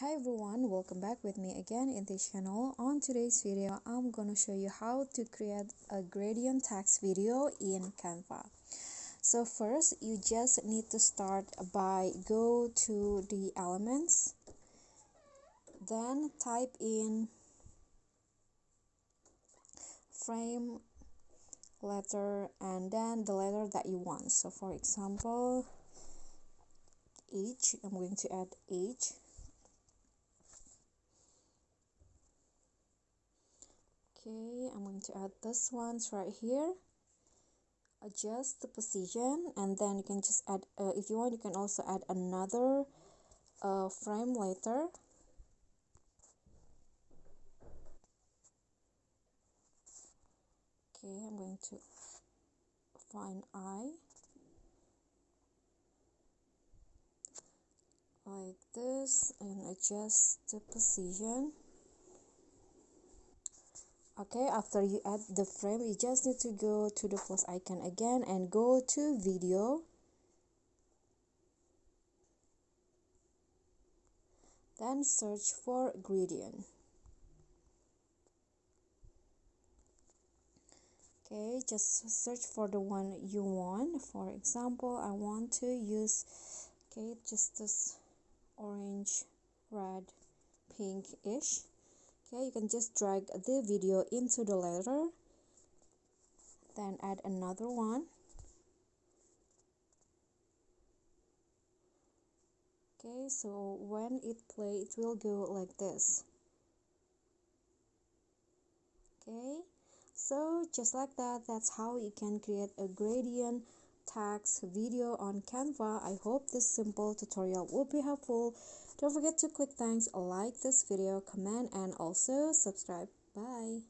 Hi everyone, welcome back with me again in this channel. On today's video, I'm gonna show you how to create a gradient text video in Canva. So first, you just need to start by go to the elements, then type in frame letter and then the letter that you want. So for example, H, I'm going to add H. Okay, I'm going to add this ones right here. Adjust the position, and then you can just add if you want, you can also add another frame later. Okay, I'm going to find I like this and adjust the position. Okay, after you add the frame, you just need to go to the plus icon again and go to video, then search for gradient. Okay, just search for the one you want. For example, I want to use, okay, just this orange, red, pink-ish. Okay, you can just drag the video into the letter, then add another one. Okay, so when it plays, it will go like this. Okay, so just like that, that's how you can create a gradient text video on Canva. I hope this simple tutorial will be helpful. Don't forget to click thanks, like this video, comment, and also subscribe. Bye.